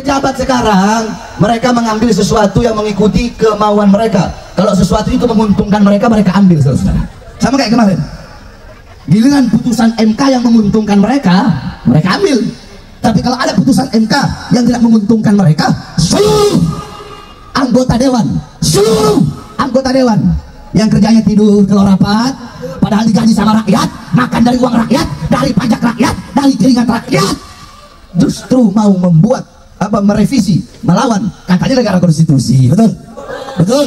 pejabat sekarang, mereka mengambil sesuatu yang mengikuti kemauan mereka. Kalau sesuatu itu menguntungkan mereka, mereka ambil, saudara. Sama kayak kemarin. Giliran putusan MK yang menguntungkan mereka, mereka ambil. Tapi kalau ada putusan MK yang tidak menguntungkan mereka, seluruh anggota dewan yang kerjanya tidur kalau rapat, padahal digaji sama rakyat, makan dari uang rakyat, dari pajak rakyat, dari keringat rakyat, justru mau membuat merevisi, melawan, katanya negara konstitusi. Betul,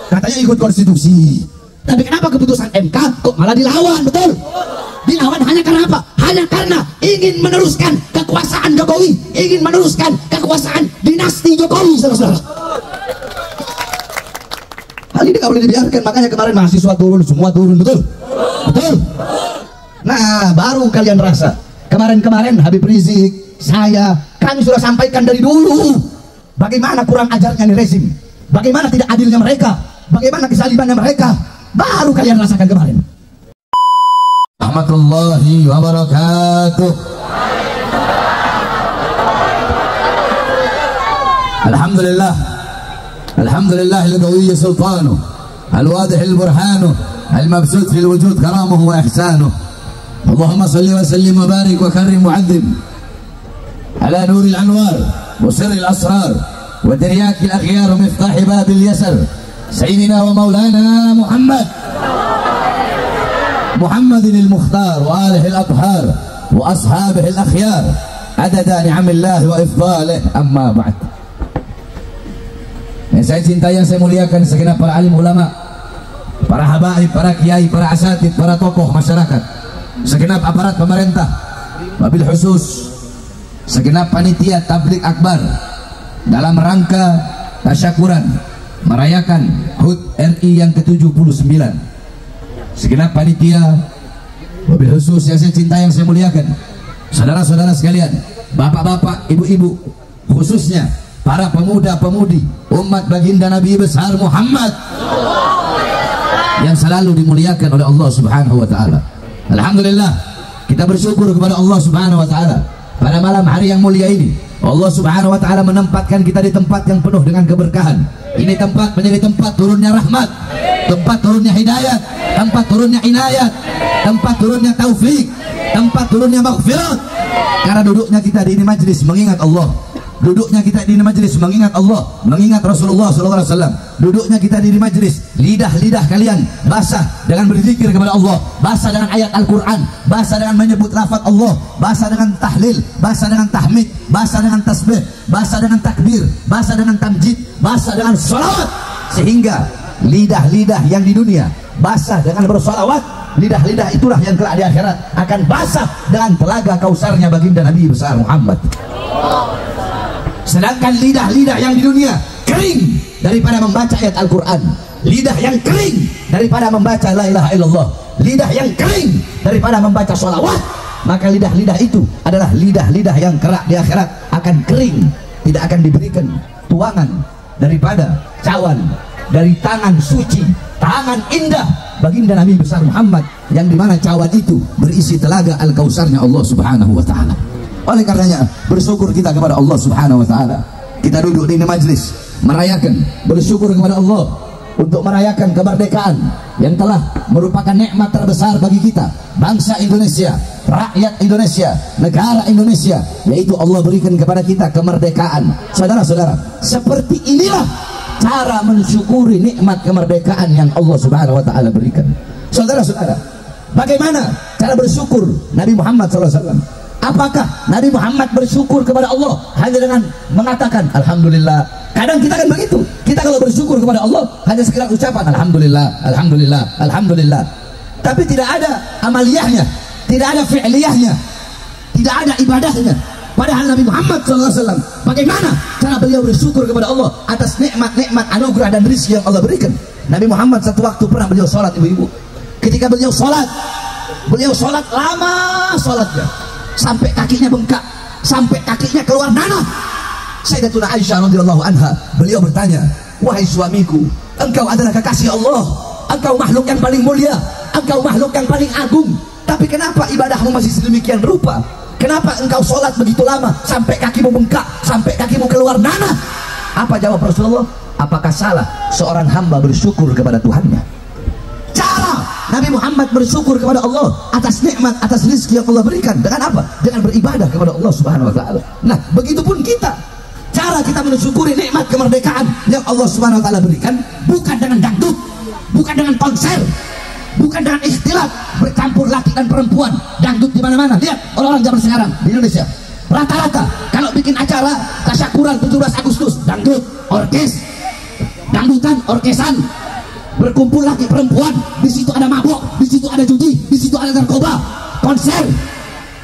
katanya ikut konstitusi. Tapi kenapa keputusan MK kok malah dilawan? Betul, dilawan hanya karena apa? Hanya karena ingin meneruskan kekuasaan Jokowi, ingin meneruskan kekuasaan dinasti Jokowi, saudara-saudara. Hal ini nggak boleh dibiarkan, makanya kemarin mahasiswa turun, semua turun, betul. Nah, baru kalian rasa. Kemarin Habib Rizik, saya, kami sudah sampaikan dari dulu bagaimana kurang ajarnya nih rezim, bagaimana tidak adilnya mereka, bagaimana kesalibannya mereka. Baru kalian rasakan kemarin. Rahmatullahi wabarakatuh. Alhamdulillah. Alhamdulillah al-qawi sultanuh, al-wadih al-burhanuh, al-mabsut fil wujud karamuhu wa ihsanuh. Allahumma salli wa sallim wa barik wa karrim wa azim ala nur al-anwar wa sirr al-asrar wa diryak al-akhyar wa miftah bab al-yasar sayyidina wa maulana Muhammad al-Mukhtar wa alihi al-athhar wa ashabihi al-akhyar adada ni'amillah wa ifdalih, amma ba'd. Yang saya cintai, yang saya muliakan, segenap para alim ulama, para habaib, para kiai, para asatid, para tokoh masyarakat, segenap aparat pemerintah, wabil khusus segenap panitia tabligh akbar dalam rangka tasyakuran merayakan HUT RI yang ke-79. Segenap panitia, wabil khusus yang saya cintai, yang saya muliakan, saudara-saudara sekalian, bapak-bapak, ibu-ibu, khususnya para pemuda-pemudi umat baginda Nabi besar Muhammad yang selalu dimuliakan oleh Allah Subhanahu wa taala. Alhamdulillah, kita bersyukur kepada Allah Subhanahu wa taala pada malam hari yang mulia ini. Allah Subhanahu wa taala menempatkan kita di tempat yang penuh dengan keberkahan. Ini tempat menjadi tempat turunnya rahmat, tempat turunnya hidayat, tempat turunnya inayat, tempat turunnya taufik, tempat turunnya maghfirat. Karena duduknya kita di ini majlis mengingat Allah, duduknya kita di majlis mengingat Allah, mengingat Rasulullah SAW. Duduknya kita di majlis, lidah-lidah kalian basah dengan berzikir kepada Allah, basah dengan ayat Al-Quran, basah dengan menyebut lafaz Allah, basah dengan tahlil, basah dengan tahmid, basah dengan tasbih, basah dengan takbir, basah dengan tamjid, basah dengan sholawat. Sehingga lidah-lidah yang di dunia basah dengan bersolawat, lidah-lidah itulah yang kelak di akhirat akan basah dengan telaga kausarnya baginda Nabi besar Muhammad. Sedangkan lidah-lidah yang di dunia kering daripada membaca ayat Al-Quran, lidah yang kering daripada membaca la ilaha illallah, lidah yang kering daripada membaca sholawat, maka lidah-lidah itu adalah lidah-lidah yang kelak di akhirat akan kering, tidak akan diberikan tuangan daripada cawan dari tangan suci, tangan indah baginda Nabi besar Muhammad, yang dimana cawan itu berisi telaga Al-Kausarnya Allah Subhanahu wa ta'ala. Oleh karenanya bersyukur kita kepada Allah Subhanahu wa ta'ala. Kita duduk di majlis merayakan, bersyukur kepada Allah untuk merayakan kemerdekaan yang telah merupakan nikmat terbesar bagi kita, bangsa Indonesia, rakyat Indonesia, negara Indonesia, yaitu Allah berikan kepada kita kemerdekaan. Saudara-saudara, seperti inilah cara mensyukuri nikmat kemerdekaan yang Allah Subhanahu wa ta'ala berikan. Saudara-saudara, bagaimana cara bersyukur Nabi Muhammad SAW? Apakah Nabi Muhammad bersyukur kepada Allah hanya dengan mengatakan Alhamdulillah? Kadang kita kan begitu. Kita kalau bersyukur kepada Allah hanya sekedar ucapan Alhamdulillah, Alhamdulillah, Alhamdulillah. Tapi tidak ada amaliyahnya, tidak ada fi'liyahnya, tidak ada ibadahnya. Padahal Nabi Muhammad SAW, bagaimana cara beliau bersyukur kepada Allah atas nikmat-nikmat anugerah dan rizki yang Allah berikan? Nabi Muhammad satu waktu pernah beliau sholat, ibu-ibu. Ketika beliau sholat lama sholatnya, sampai kakinya bengkak, sampai kakinya keluar nanah. Sayyidatuna Aisyah radhiyallahu anha, beliau bertanya, wahai suamiku, engkau adalah kekasih Allah, engkau makhluk yang paling mulia, engkau makhluk yang paling agung, tapi kenapa ibadahmu masih sedemikian rupa? Kenapa engkau sholat begitu lama sampai kakimu bengkak, sampai kakimu keluar nanah? Apa jawab Rasulullah? Apakah salah seorang hamba bersyukur kepada Tuhannya? Cara Nabi Muhammad bersyukur kepada Allah atas nikmat, atas rezeki yang Allah berikan dengan apa? Dengan beribadah kepada Allah Subhanahu wa taala. Nah, begitupun kita. Cara kita mensyukuri nikmat kemerdekaan yang Allah Subhanahu wa taala berikan bukan dengan dangdut, bukan dengan konser, bukan dengan ikhtilat bercampur laki dan perempuan, dangdut di mana-mana. Lihat orang-orang zaman sekarang di Indonesia, rata-rata kalau bikin acara tasyakuran 17 Agustus, dangdut, orkes, dangdutan, orkesan, berkumpul laki perempuan, di situ ada mabok, di situ ada judi, di situ ada narkoba, konser.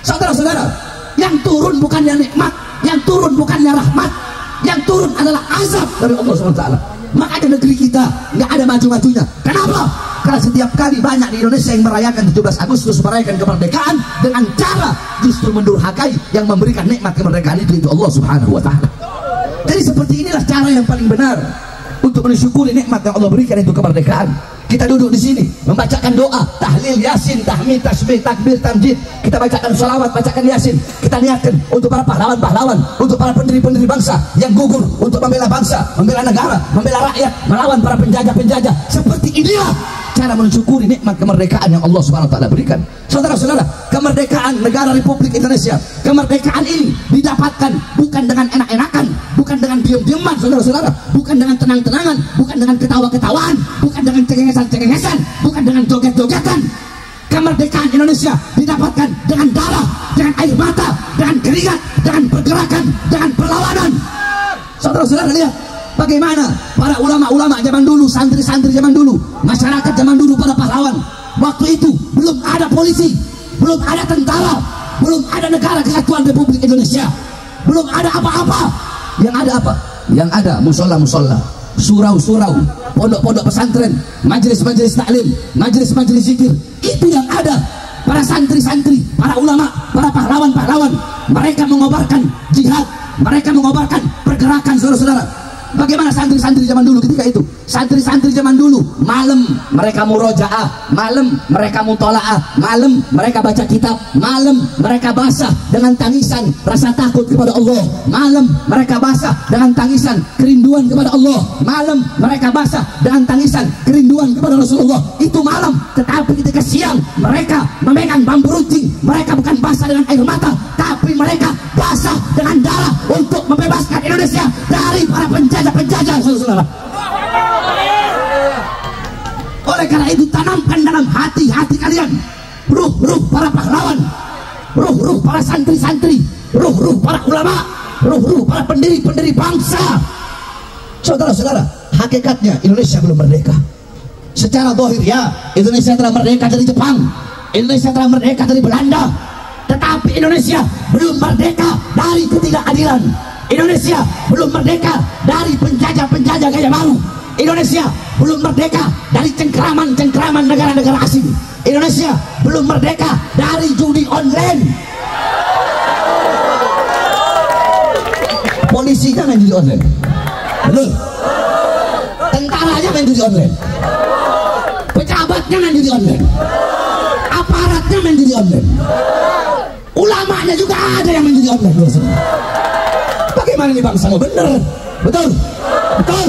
Saudara-saudara, yang turun bukannya nikmat, yang turun bukannya rahmat, yang turun adalah azab dari Allah SWT. Makanya negeri kita nggak ada maju-majunya. Kenapa? Karena setiap kali banyak di Indonesia yang merayakan 17 Agustus, merayakan kemerdekaan dengan cara justru mendurhakai yang memberikan nikmat kemerdekaan itu Allah Subhanahu wa taala. Jadi seperti inilah cara yang paling benar untuk mensyukuri nikmat yang Allah berikan itu kemerdekaan. Kita duduk di sini membacakan doa, tahlil, yasin, tahmid, tasbih, takbir, tamjid. Kita bacakan sholawat, bacakan yasin. Kita niatkan untuk para pahlawan-pahlawan, untuk para pendiri-pendiri bangsa yang gugur untuk membela bangsa, membela negara, membela rakyat, melawan para penjajah-penjajah. Seperti inilah cara mensyukuri nikmat kemerdekaan yang Allah Subhanahu wa taala berikan. Saudara-saudara, kemerdekaan negara Republik Indonesia, kemerdekaan ini didapatkan bukan dengan enak-enakan, bukan dengan diam-diaman, saudara-saudara, bukan dengan tenang-tenangan, bukan dengan ketawa-ketawaan, bukan dengan cengengesan-cengengesan, bukan dengan joget-jogetan. Kemerdekaan Indonesia didapatkan dengan darah, dengan air mata, dengan keringat, dengan pergerakan, dengan perlawanan. Saudara-saudara, lihat bagaimana para ulama-ulama zaman dulu, santri-santri zaman dulu, masyarakat zaman dulu, para pahlawan. Waktu itu belum ada polisi, belum ada tentara, belum ada negara kesatuan Republik Indonesia, belum ada apa-apa. Yang ada apa? Yang ada musola-musola, surau-surau, pondok-pondok pesantren, majelis-majelis taklim, majelis-majelis zikir. Itu yang ada. Para santri-santri, para ulama, para pahlawan-pahlawan, mereka mengobarkan jihad, mereka mengobarkan pergerakan, saudara-saudara. Bagaimana santri-santri zaman dulu ketika itu? Santri-santri zaman dulu malam mereka murojaah, malam mereka mutolaah, malam mereka baca kitab, malam mereka basah dengan tangisan rasa takut kepada Allah, malam mereka basah dengan tangisan kerinduan kepada Allah, malam mereka basah dengan tangisan kerinduan kepada Rasulullah. Itu malam. Tetapi ketika siang mereka memegang bambu runcing, mereka bukan basah dengan air mata, tapi mereka basah dengan darah untuk membebaskan Indonesia dari para penjajah-penjajah, saudara-saudara. Oleh karena itu, tanamkan dalam hati-hati kalian ruh-ruh para pahlawan, ruh-ruh para santri-santri, ruh-ruh para ulama, ruh-ruh para pendiri-pendiri bangsa. Saudara-saudara, hakikatnya Indonesia belum merdeka. Secara zahir ya, Indonesia telah merdeka dari Jepang, Indonesia telah merdeka dari Belanda, tetapi Indonesia belum merdeka dari ketidakadilan. Indonesia belum merdeka dari penjajah-penjajah gaya baru. Indonesia belum merdeka dari cengkeraman-cengkeraman negara-negara asing. Indonesia belum merdeka dari judi online. Polisinya main judi online, betul. Tentaranya main judi online, pejabatnya main judi online, aparatnya main judi online, ulamanya juga ada yang main judi online. Bagaimana ini bangsa? Bener, betul, betul.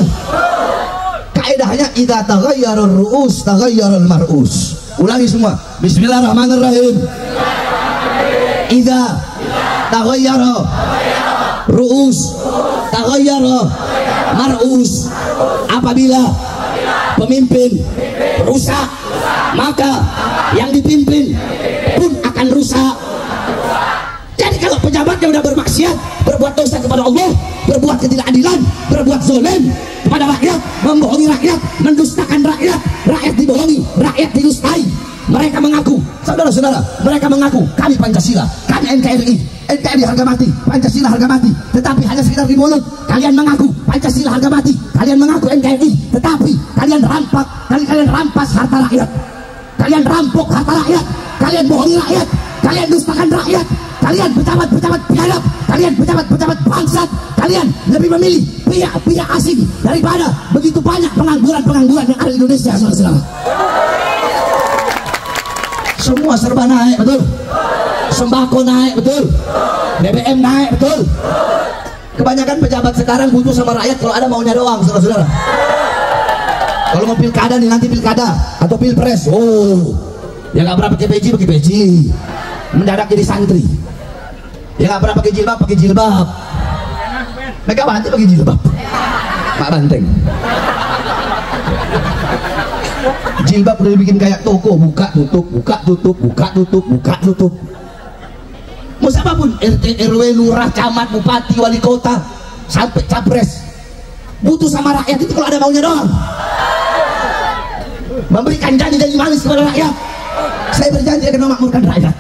Kaidahnya idza taghayyarur ru'us taghayyarul mar'us. Ulangi semua. Bismillahirrahmanirrahim. Idza taghayyara ru'us taghayyara mar'us. Apabila pemimpin rusak, maka yang dipimpin pun akan rusak. Jadi kalau pejabatnya udah bermaksiat, berbuat dosa kepada Allah, berbuat ketidakadilan, berbuat zalim kepada rakyat, membohongi rakyat, mendustakan rakyat, rakyat dibohongi, rakyat didustai. Mereka mengaku, saudara-saudara, mereka mengaku kami Pancasila, kami NKRI, NKRI harga mati, Pancasila harga mati, tetapi hanya sekedar di mulut. Kalian mengaku Pancasila harga mati, kalian mengaku NKRI, tetapi kalian rampas harta rakyat, kalian rampok harta rakyat, kalian bohongi rakyat, kalian dustakan rakyat, kalian pejabat-pejabat biadab, kalian pejabat-pejabat bangsat, kalian lebih memilih pihak-pihak asing daripada begitu banyak pengangguran-pengangguran yang ada di Indonesia, saudara-saudara. Semua serba naik, betul? Sembako naik, betul. BBM naik, betul. Kebanyakan pejabat sekarang butuh sama rakyat kalau ada maunya doang, saudara-saudara. Kalau mau pilkada nih, nanti pilkada atau pilpres, oh, ya nggak pernah pakai peci, mendadak jadi santri. Ya nggak pernah pakai jilbab. Megawati pakai jilbab. Pak Banteng. Jilbab udah dibikin kayak toko, buka tutup. Mau siapapun, RT, RW, lurah, camat, bupati, wali kota, sampai capres, butuh sama rakyat itu kalau ada maunya doang. Memberikan janji-janji manis kepada rakyat. Saya berjanji akan memakmurkan rakyat.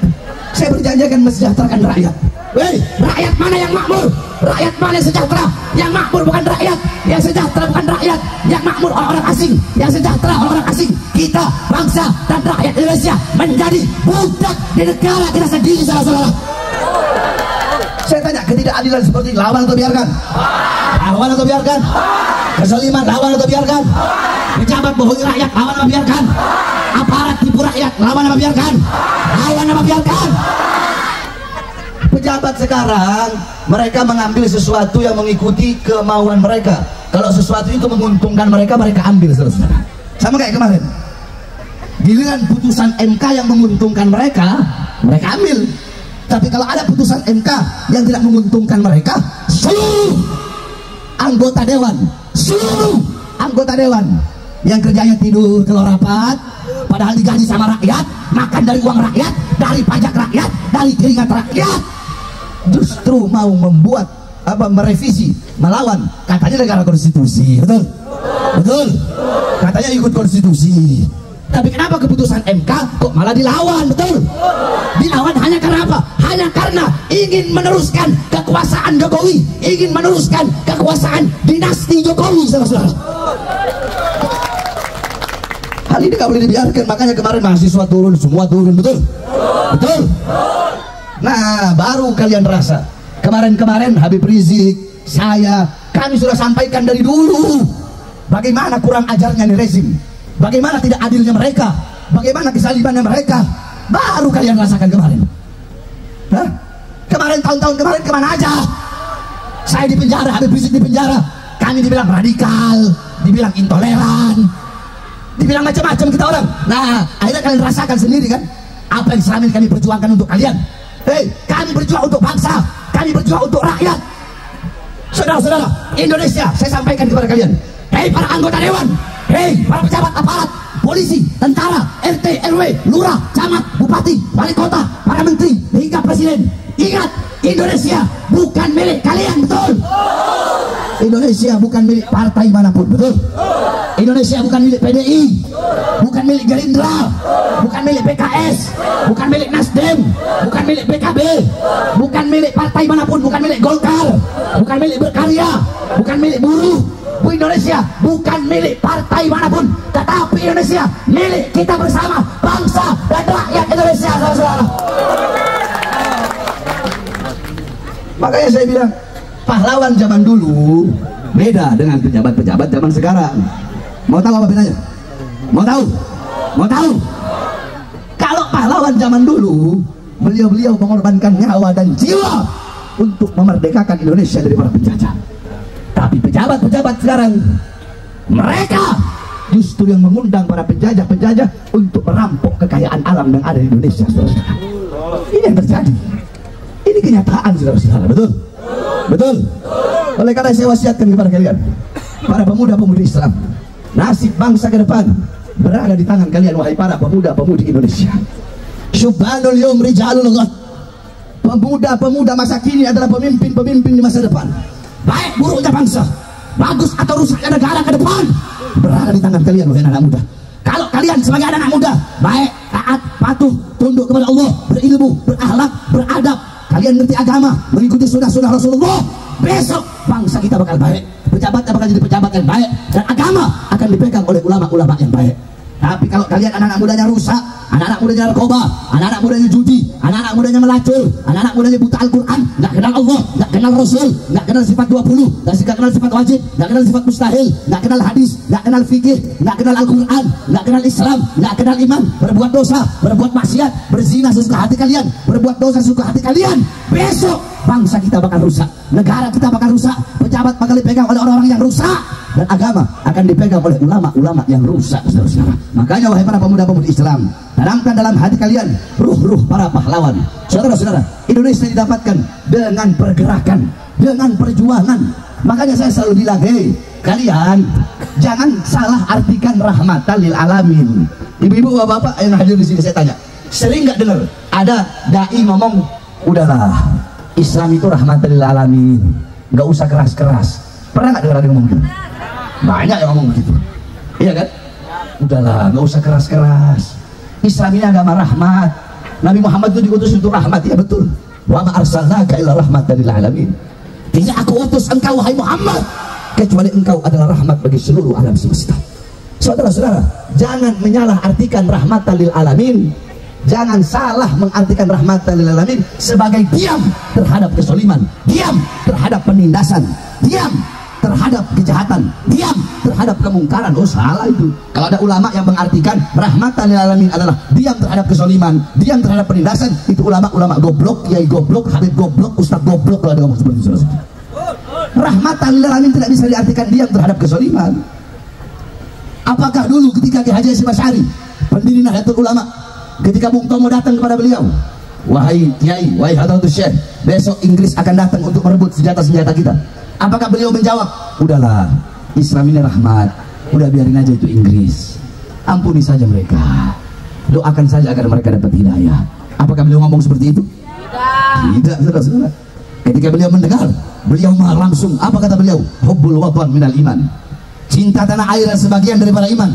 Saya berjanji akan mensejahterakan rakyat. Weh, rakyat mana yang makmur? Rakyat mana yang sejahtera? Yang makmur bukan rakyat, yang sejahtera bukan rakyat, yang makmur orang-orang asing, yang sejahtera orang-orang asing. Kita, bangsa dan rakyat Indonesia menjadi budak di negara kita sendiri, saudara-saudara. Saya tanya, ketidakadilan seperti ini lawan atau biarkan? Lawan atau biarkan? Kezaliman lawan atau biarkan? Pejabat bohongi rakyat lawan atau biarkan? Aparat tipu rakyat lawan atau biarkan? Lawan atau biarkan? Pejabat sekarang mereka mengambil sesuatu yang mengikuti kemauan mereka. Kalau sesuatu itu menguntungkan mereka, mereka ambil, saudara. Sama kayak kemarin, giliran putusan MK yang menguntungkan mereka, mereka ambil. Tapi kalau ada putusan MK yang tidak menguntungkan mereka, seluruh anggota dewan yang kerjanya tidur kalau rapat, padahal digaji sama rakyat, makan dari uang rakyat, dari pajak rakyat, dari keringat rakyat, justru mau membuat merevisi, melawan, katanya negara konstitusi, betul, katanya ikut konstitusi. Tapi kenapa keputusan MK kok malah dilawan, betul? Dilawan hanya karena apa? Hanya karena ingin meneruskan kekuasaan Jokowi, ingin meneruskan kekuasaan dinasti Jokowi, saudara-saudara. Hal ini nggak boleh dibiarkan, makanya kemarin mahasiswa turun, semua turun, betul? Nah, baru kalian rasa. Kemarin Habib Rizik, saya, kami sudah sampaikan dari dulu bagaimana kurang ajarnya nih rezim, bagaimana tidak adilnya mereka, bagaimana kesalibannya mereka. Baru kalian rasakan kemarin. Hah? Kemarin, tahun-tahun kemarin kemana aja? Saya di penjara, Habib Rizik di penjara, kami dibilang radikal, dibilang intoleran, dibilang macam-macam kita orang. Nah, akhirnya kalian rasakan sendiri kan apa yang selama ini kami perjuangkan untuk kalian. Hei, kami berjuang untuk bangsa, kami berjuang untuk rakyat. Saudara-saudara Indonesia, saya sampaikan kepada kalian, hei para anggota dewan, hei para pejabat aparat, polisi, tentara, RT, RW, lurah, camat, bupati, wali kota, para menteri, hingga presiden, ingat, Indonesia bukan milik kalian, betul? Indonesia bukan milik partai manapun, betul? Indonesia bukan milik PDI, bukan milik Gerindra, bukan milik PKS, bukan milik Nasdem, bukan milik PKB, bukan milik partai manapun, bukan milik Golkar, bukan milik Berkarya, bukan milik buruh. Indonesia bukan milik partai manapun, tetapi Indonesia milik kita bersama, bangsa dan rakyat Indonesia, saudara-saudara. Makanya saya bilang, pahlawan zaman dulu beda dengan pejabat-pejabat zaman sekarang. Mau tahu apa bedanya? Mau tahu? Kalau pahlawan zaman dulu, beliau-beliau mengorbankan nyawa dan jiwa untuk memerdekakan Indonesia dari para penjajah. Tapi pejabat-pejabat sekarang, mereka justru yang mengundang para penjajah-penjajah untuk merampok kekayaan alam yang ada di Indonesia, saudara-saudara. Ini yang terjadi. Ini kenyataan, saudara-saudara. Betul. Oleh karena saya wasiatkan kepada kalian, para pemuda-pemudi Islam, nasib bangsa ke depan berada di tangan kalian, wahai para pemuda-pemudi Indonesia. Syubhanul yawm rijalul ghad. Pemuda-pemuda masa kini adalah pemimpin-pemimpin di masa depan. Baik buruknya bangsa, bagus atau rusaknya negara ke depan, berada di tangan kalian, wahai anak muda. Kalau kalian sebagai anak muda baik, taat, patuh, tunduk kepada Allah, berilmu, berakhlak, beradab, kalian ngerti agama, mengikuti sunnah-sunnah Rasulullah, besok bangsa kita bakal baik, pejabatnya bakal jadi pejabat yang baik, dan agama akan dipegang oleh ulama-ulama yang baik. Tapi kalau kalian anak-anak mudanya rusak, anak-anak mudanya narkoba, anak-anak mudanya judi, anak-anak mudanya melacur, anak-anak mudanya buta Al-Quran, nggak kenal Allah, nggak kenal Rasul, nggak kenal sifat 20, nggak kenal sifat wajib, nggak kenal sifat mustahil, nggak kenal hadis, nggak kenal fikih, nggak kenal Al-Quran, nggak kenal Islam, nggak kenal iman, berbuat dosa, berbuat maksiat, berzina sesuka hati kalian, berbuat dosa sesuka hati kalian, besok bangsa kita bakal rusak, negara kita bakal rusak, pejabat bakal dipegang oleh orang-orang yang rusak, dan agama akan dipegang oleh ulama-ulama yang rusak, saudara-saudara. Makanya wahai para pemuda-pemudi Islam, tanamkan dalam hati kalian ruh-ruh para pahlawan. Saudara-saudara, Indonesia didapatkan dengan pergerakan, dengan perjuangan. Makanya saya selalu bilang, hei kalian jangan salah artikan rahmatan lil alamin. Ibu-ibu, bapak-bapak yang hadir di sini, saya tanya, sering nggak dengar ada dai ngomong, udahlah Islam itu rahmatan lil alamin, nggak usah keras-keras. Pernah nggak dengar ada yang ngomong gitu? Banyak yang ngomong begitu, iya kan? Udahlah, nggak usah keras-keras. Islam ini agama rahmat. Nabi Muhammad itu diutus untuk rahmat, ya betul. Wa ma arsalnaka illa rahmatan lil alamin. Tidak aku utus engkau wahai Muhammad kecuali engkau adalah rahmat bagi seluruh alam semesta. Saudara-saudara, jangan menyalah artikan rahmatan lil alamin. Jangan salah mengartikan rahmatan lil alamin sebagai diam terhadap kesoliman, diam terhadap penindasan, diam terhadap kejahatan, diam terhadap kemungkaran. Oh salah itu. Kalau ada ulama yang mengartikan rahmatan lil alamin adalah diam terhadap kesoliman, diam terhadap penindasan, itu ulama-ulama goblok, kiai goblok, habib goblok, ustaz goblok. Kalau ada ngomong seperti itu, rahmatan lil alamin tidak bisa diartikan diam terhadap kesoliman. Apakah dulu ketika Ki Haji Hasyim Asy'ari, pendiri Nahdlatul Ulama, ketika Bung Tomo datang kepada beliau, wahai kiai, wahai hadratus syekh, besok Inggris akan datang untuk merebut senjata-senjata kita, apakah beliau menjawab, udahlah Islam ini rahmat, udah biarin aja itu Inggris, ampuni saja mereka, doakan saja agar mereka dapat hidayah? Apakah beliau ngomong seperti itu? Tidak, saudara-saudara. Ketika beliau mendengar, beliau malah langsung, apa kata beliau? Hubbul watan minal iman, cinta tanah air sebagian daripada iman.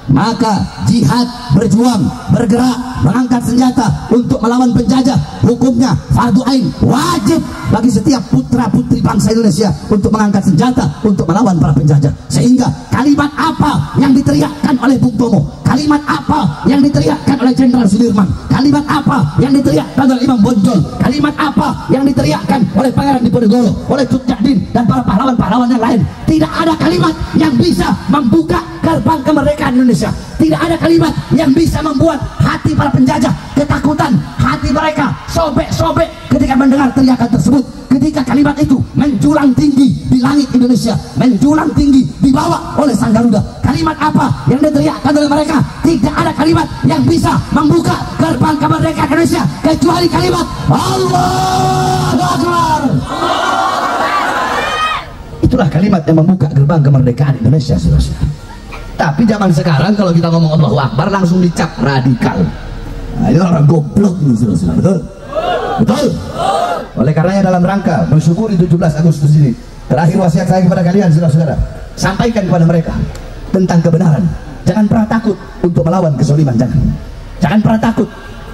Maka jihad, berjuang, bergerak, mengangkat senjata untuk melawan penjajah, hukumnya fardu ain, wajib bagi setiap putra putri bangsa Indonesia untuk mengangkat senjata untuk melawan para penjajah. Sehingga kalimat apa yang diteriakkan oleh Bung Tomo, kalimat apa yang diteriakkan oleh Jenderal Sudirman, kalimat apa yang diteriakkan oleh Imam Bonjol, kalimat apa yang diteriakkan oleh Pangeran Diponegoro, oleh Cut Nyak dan para pahlawan-pahlawan yang lain, tidak ada kalimat yang bisa membuka gerbang kemerdekaan Indonesia. Tidak ada kalimat yang bisa membuat hati para penjajah ketakutan, hati mereka sobek-sobek ketika mendengar teriakan tersebut. Ketika kalimat itu menjulang tinggi di langit Indonesia, menjulang tinggi dibawa oleh Sang Garuda, kalimat apa yang diteriakkan oleh mereka? Tidak ada kalimat yang bisa membuka gerbang kemerdekaan Indonesia kecuali kalimat Allahu Akbar. Itulah kalimat yang membuka gerbang kemerdekaan Indonesia, saudara-saudara. Tapi zaman sekarang kalau kita ngomong Allahu Akbar langsung dicap radikal. Nah, ini orang goblok nih, saudara-saudara. Betul? Betul? Oleh karenanya dalam rangka bersyukuri 17 Agustus ini, terakhir wasiat saya kepada kalian, saudara-saudara, sampaikan kepada mereka tentang kebenaran. Jangan pernah takut untuk melawan kezaliman, jangan. Jangan pernah takut.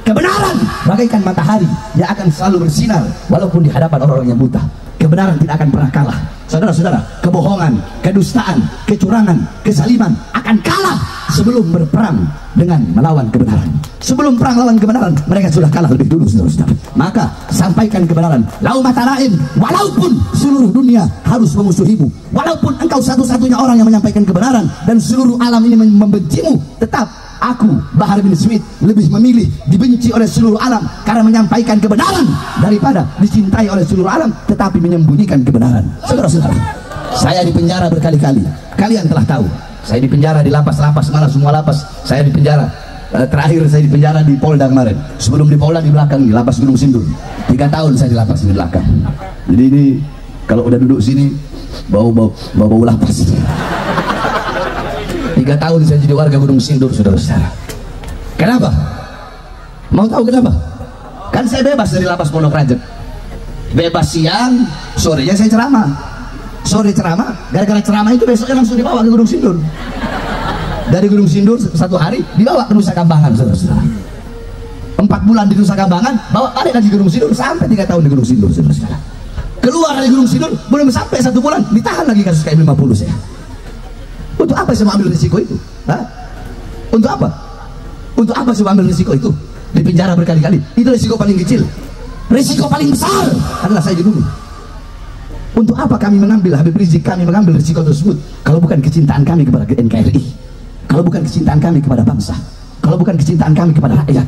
Kebenaran bagaikan matahari yang akan selalu bersinar walaupun di hadapan orang-orang yang buta. Kebenaran tidak akan pernah kalah. Saudara-saudara, kebohongan, kedustaan, kecurangan, kezaliman akan kalah sebelum berperang dengan melawan kebenaran. Sebelum perang lawan kebenaran, mereka sudah kalah lebih dulu, saudara-saudara. Maka sampaikan kebenaran. Lau matarain, walaupun seluruh dunia harus memusuhimu, walaupun engkau satu-satunya orang yang menyampaikan kebenaran dan seluruh alam ini membencimu, tetap aku, Bahar bin Smith, lebih memilih dibenci oleh seluruh alam karena menyampaikan kebenaran daripada dicintai oleh seluruh alam tetapi menyembunyikan kebenaran. Saudara-saudara, saya dipenjara berkali-kali. Kalian telah tahu, saya dipenjara di lapas-lapas, malah semua lapas saya dipenjara. Terakhir saya dipenjara di Polda kemarin. Sebelum di Polda di belakang, di lapas Gunung Sindur. 3 tahun saya di lapas di belakang. Jadi ini kalau udah duduk sini bau lapas. 3 tahun saya jadi warga Gunung Sindur, saudara-saudara. Kenapa? Mau tahu kenapa? Kan saya bebas dari lapas Pondok Rajek. Bebas siang, sorenya saya ceramah. Sore ceramah, gara-gara ceramah itu besoknya langsung dibawa ke Gunung Sindur. Dari Gunung Sindur 1 hari dibawa ke Nusa Kambangan, saudara-saudara. 4 bulan di Nusa Kambangan, bawa balik lagi ke Gunung Sindur sampai 3 tahun di Gunung Sindur, saudara-saudara. Keluar dari Gunung Sindur belum sampai 1 bulan ditahan lagi kasus KM50 saya. Untuk apa saya mau ambil risiko itu? Hah? Untuk apa? Untuk apa coba ambil risiko itu? Di penjara berkali-kali. Itu risiko paling kecil. Risiko paling besar adalah saya dibunuh. Untuk apa kami mengambil, Habib Rizik, kami mengambil risiko tersebut kalau bukan kecintaan kami kepada NKRI, kalau bukan kecintaan kami kepada bangsa, kalau bukan kecintaan kami kepada rakyat.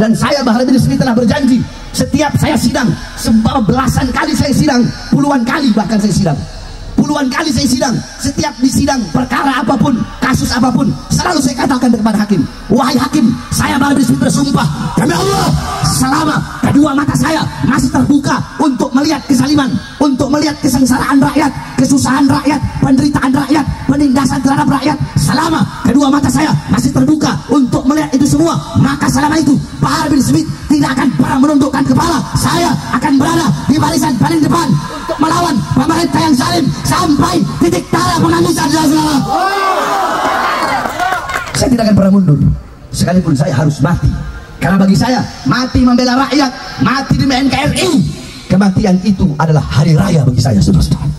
Dan saya Bahar bin Smith telah berjanji, setiap saya sidang, belasan kali saya sidang, puluhan kali bahkan saya sidang, puluhan kali saya sidang, setiap disidang perkara apapun, kasus apapun, selalu saya katakan kepada hakim, wahai hakim, saya Bahar bin Smith bersumpah demi Allah, selama kedua mata saya masih terbuka untuk melihat kezaliman, untuk melihat kesengsaraan rakyat, kesusahan rakyat, penderitaan rakyat, penindasan terhadap rakyat, selama kedua mata saya masih terbuka untuk melihat itu semua, maka selama itu Bahar bin Smith tidak akan pernah menundukkan kepala. Saya akan berada di barisan paling depan untuk melawan pemerintah yang zalim sampai titik darah penangisan. Saya tidak akan pernah mundur, sekalipun saya harus mati. Karena bagi saya, mati membela rakyat, mati demi NKRI, kematian itu adalah hari raya bagi saya, saudara-saudara.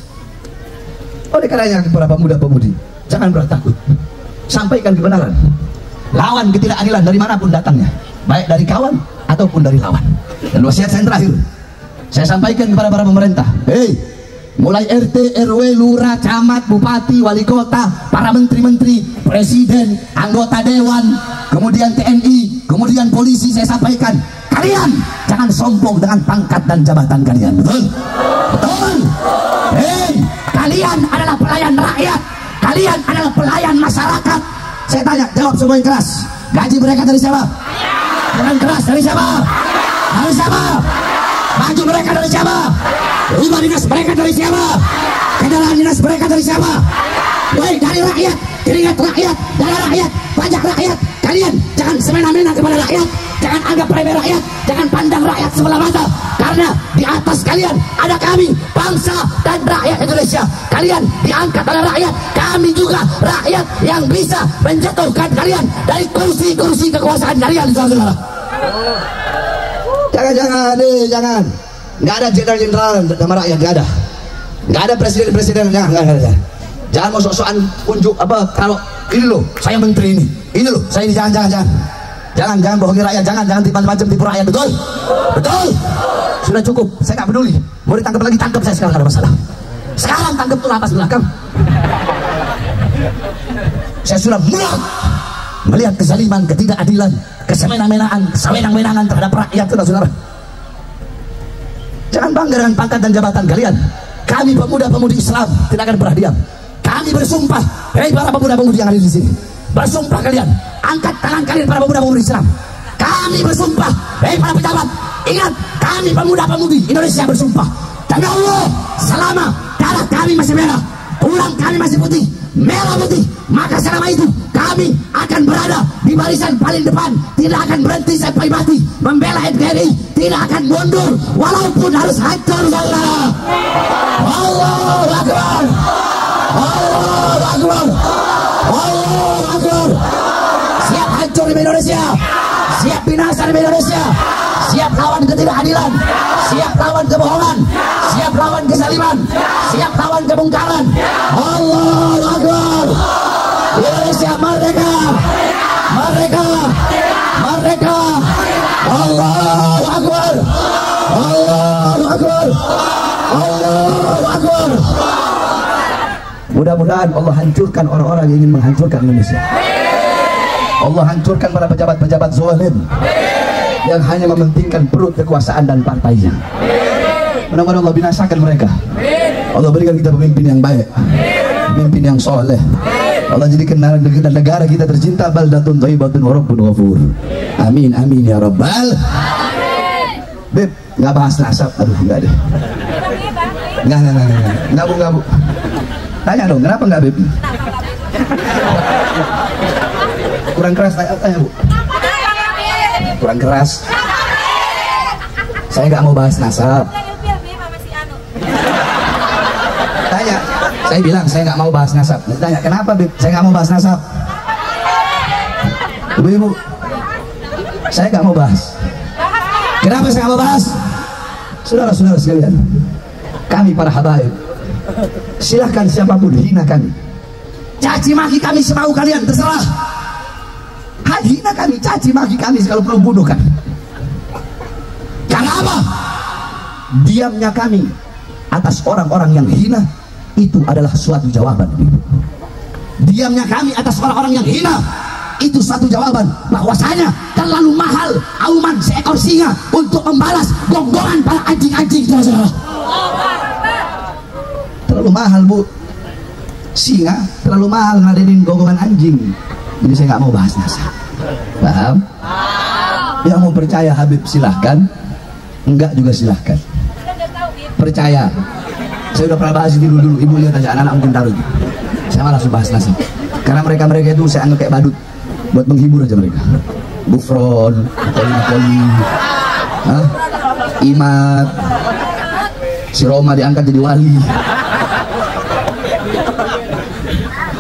Oleh karenanya para pemuda-pemudi, jangan bertakut, sampaikan kebenaran, lawan ketidakadilan dari manapun datangnya, baik dari kawan ataupun dari lawan. Dan wasiat saya terakhir, saya sampaikan kepada para pemerintah, mulai RT, RW, lurah, camat, bupati, wali kota, para menteri-menteri, presiden, anggota dewan, kemudian TNI, kemudian polisi, saya sampaikan, kalian jangan sombong dengan pangkat dan jabatan kalian. Betul? Betul? Kalian adalah pelayan rakyat, kalian adalah pelayan masyarakat. Saya tanya, jawab semua yang keras. Gaji mereka dari siapa? Dengan keras dari siapa? Dari siapa? Baju mereka dari siapa? Rumah dinas mereka dari siapa? Kendaraan dinas mereka dari siapa? Baik, dari rakyat, keringat rakyat, darah rakyat, pajak rakyat. Kalian jangan semena-mena kepada rakyat, jangan anggap remeh rakyat, jangan pandang rakyat sebelah mata, karena di atas kalian ada kami, bangsa dan rakyat Indonesia. Kalian diangkat oleh rakyat, kami juga rakyat yang bisa menjatuhkan kalian dari kursi-kursi kekuasaan kalian, saudara-saudara. Jangan. Nggak ada jenderal-jenderal sama rakyat, nggak ada presiden-presiden, jangan. Jangan mau sok-sokan unjuk apa, kalau ini loh saya menteri ini loh saya ini, jangan bohongi rakyat, jangan macam-macam tipu rakyat. Betul? Sudah cukup, saya nggak peduli, mau ditangkap lagi tangkap saya, sekarang ada masalah. Sekarang tangkap tuh lapas belakang. Saya sudah muak melihat kezaliman, ketidakadilan, kesemena-menaan, kesewenang-wenangan terhadap rakyat, saudara-saudara. Jangan bangga dengan pangkat dan jabatan kalian. Kami pemuda-pemudi Islam tidak akan pernah diam. Kami bersumpah, para pemuda-pemudi yang ada di sini, bersumpah kalian, angkat tangan kalian para pemuda-pemudi Islam. Kami bersumpah, para pejabat, ingat, kami pemuda-pemudi Indonesia bersumpah, demi Allah, selama darah kami masih merah, tulang kami masih putih, merah putih, maka selama itu kami akan berada di barisan paling depan, tidak akan berhenti sampai mati membela NKRI, tidak akan mundur walaupun harus hancur, saudara. Allahu Akbar, Allahu Akbar, Allahu Akbar. Siap hancur di Indonesia, siap binasa di Indonesia, siap lawan ketidakadilan, siap lawan kebohongan, siap lawan kezaliman, siap lawan kemungkaran. Allahu Akbar. Indonesia merdeka, merdeka, merdeka. Allahu Akbar, Allahu Akbar, Allahu Akbar. Mudah-mudahan Allah hancurkan orang-orang yang ingin menghancurkan Indonesia. Allah hancurkan para pejabat-pejabat zalim yang hanya mementingkan perut, kekuasaan dan partainya. Mudah-mudahan Allah binasakan mereka. Allah berikan kita pemimpin yang baik, pemimpin yang soleh. Allah jadikan negara kita tercinta baldatun thayyibatun wa rabbun ghafur. Amin amin ya rabbal. Beb, nggak bahas nasab, aduh nggak deh. Nggak bu. Tanya dong, kenapa nggak Beb? Kurang keras, tanya bu. Kurang keras. Saya nggak mau bahas nasab. Tanya, saya bilang saya nggak mau bahas nasab. Tanya, kenapa Beb? Saya nggak mau bahas nasab. Ibu, saya nggak mau bahas. Kenapa saya nggak mau bahas? Saudara-saudara sekalian, kami para habaib, silahkan siapapun hina kami, caci maki kami semau kalian, terserah. Hina kami, caci maki kami, kalau perlu bunuh kami. Karena apa? Diamnya kami atas orang-orang yang hina itu adalah suatu jawaban. Diamnya kami atas orang-orang yang hina itu satu jawaban bahwasanya terlalu mahal auman seekor singa untuk membalas gonggongan para anjing-anjing. Terlalu mahal, Bu. Singa terlalu mahal ngadenin gonggongan anjing. Jadi saya nggak mau bahas NASA. Paham? Yang mau percaya Habib silahkan, enggak juga silahkan. Percaya, saya udah pernah bahas itu dulu. Ibu lihat aja, anak-anak mungkin taruh. Saya malah langsung bahas NASA. Karena mereka itu saya anggap kayak badut, buat menghibur aja mereka. Gufron, Koli, Imat, si Roma diangkat jadi wali,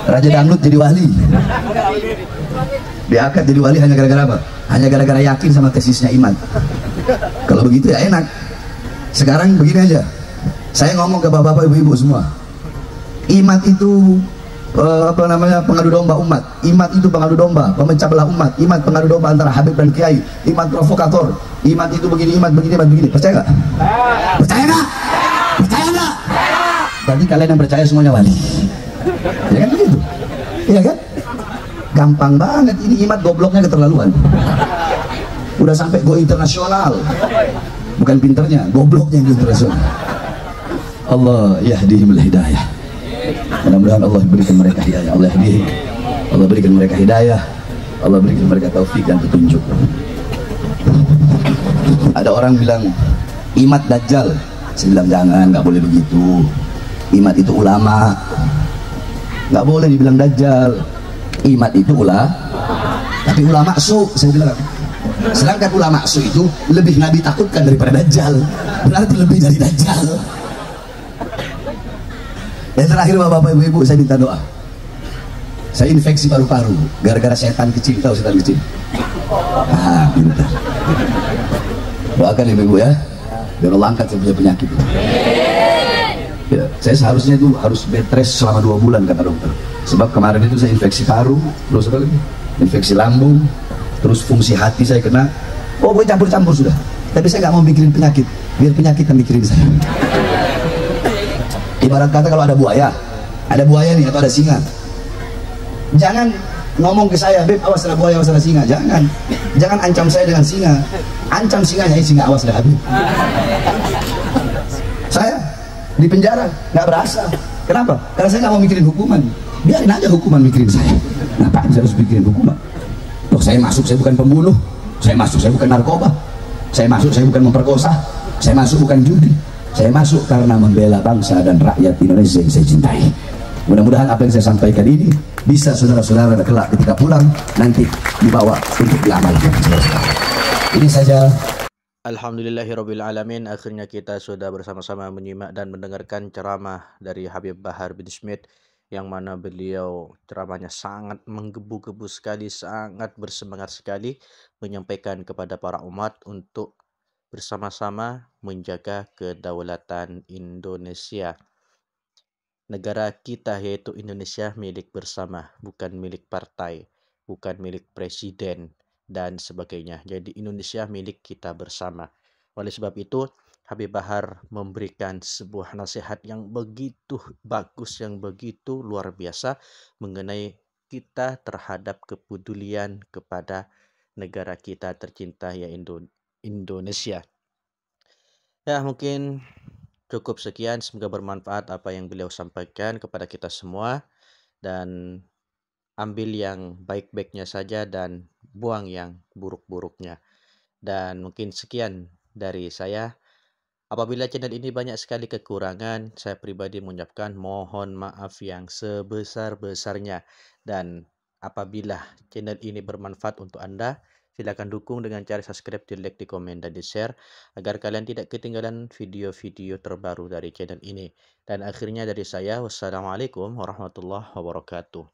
Raja Dangdut jadi wali, diangkat jadi wali hanya gara-gara apa? Hanya gara-gara yakin sama tesisnya Imat. Kalau begitu ya enak. Sekarang begini aja, saya ngomong ke bapak-bapak, ibu-ibu semua, Imat itu pengadu domba umat. Imat itu pengadu domba, pemecah belah umat. Imat pengadu domba antara Habib dan Kiai. Imat provokator. Imat itu begini, Imat begini, Imat begini. Percaya nggak? Percaya nggak? Percaya nggak? Berarti kalian yang percaya semuanya wali. Ya kan begitu? Iya kan? Gampang banget ini. Imat gobloknya keterlaluan. Udah sampai go internasional. Bukan pinternya, gobloknya yang internasional. Allah yahdihimul hidayah. Mudah-mudahan Allah berikan mereka hidayah. Allah berikan mereka hidayah. Allah berikan mereka taufik dan petunjuk. Ada orang bilang Imat Dajjal. Saya bilang jangan, nggak boleh begitu. Imat itu ulama, nggak boleh dibilang Dajjal. Imat itu tapi ulama su. Saya bilang, sedangkan ulama su itu lebih Nabi takutkan daripada Dajjal. Berarti lebih dari Dajjal. Yang terakhir bapak-bapak ibu-ibu, saya minta doa. Saya infeksi paru-paru gara-gara setan kecil. Tahu setan kecil? Pintar. Doakan ibu-ibu ya, biar Allah angkat saya punya penyakit. Ya, saya seharusnya itu harus bed rest selama 2 bulan kata dokter. Sebab kemarin itu saya infeksi paru, terus apa lagi? Infeksi lambung, terus fungsi hati saya kena. Oh, gue campur-campur sudah. Tapi saya nggak mau mikirin penyakit, biar penyakit yang mikirin saya. Ibarat kata kalau ada buaya nih atau ada singa, jangan ngomong ke saya, Beb awas ada buaya, awas ada singa. Jangan ancam saya dengan singa, ancam singanya, singa awas ada Habib. Saya di penjara nggak berasa. Kenapa? Karena saya nggak mau mikirin hukuman. Biarin aja hukuman mikirin saya. Ngapain saya harus mikirin hukuman? Loh, saya masuk, saya bukan pembunuh. Saya masuk, saya bukan narkoba. Saya masuk, saya bukan memperkosa. Saya masuk bukan judi. Saya masuk karena membela bangsa dan rakyat Indonesia yang saya cintai. Mudah-mudahan apa yang saya sampaikan ini bisa saudara-saudara kelak ketika pulang nanti dibawa untuk diamalkan. Ini saja. Alhamdulillahirrabbilalamin. Akhirnya kita sudah bersama-sama menyimak dan mendengarkan ceramah dari Habib Bahar bin Smith, yang mana beliau ceramahnya sangat menggebu-gebu sekali, sangat bersemangat sekali menyampaikan kepada para umat untuk bersama-sama menjaga kedaulatan Indonesia. Negara kita yaitu Indonesia milik bersama, bukan milik partai, bukan milik presiden dan sebagainya. Jadi Indonesia milik kita bersama. Oleh sebab itu Habib Bahar memberikan sebuah nasihat yang begitu bagus, yang begitu luar biasa mengenai kita terhadap kepedulian kepada negara kita tercinta yaitu Indonesia. Ya, mungkin cukup sekian. Semoga bermanfaat apa yang beliau sampaikan kepada kita semua, dan ambil yang baik-baiknya saja dan buang yang buruk-buruknya. Dan mungkin sekian dari saya. Apabila channel ini banyak sekali kekurangan, saya pribadi mengucapkan mohon maaf yang sebesar-besarnya. Dan apabila channel ini bermanfaat untuk Anda, silakan dukung dengan cara subscribe, di like, di komen, dan di share agar kalian tidak ketinggalan video-video terbaru dari channel ini. Dan akhirnya dari saya, wassalamualaikum warahmatullahi wabarakatuh.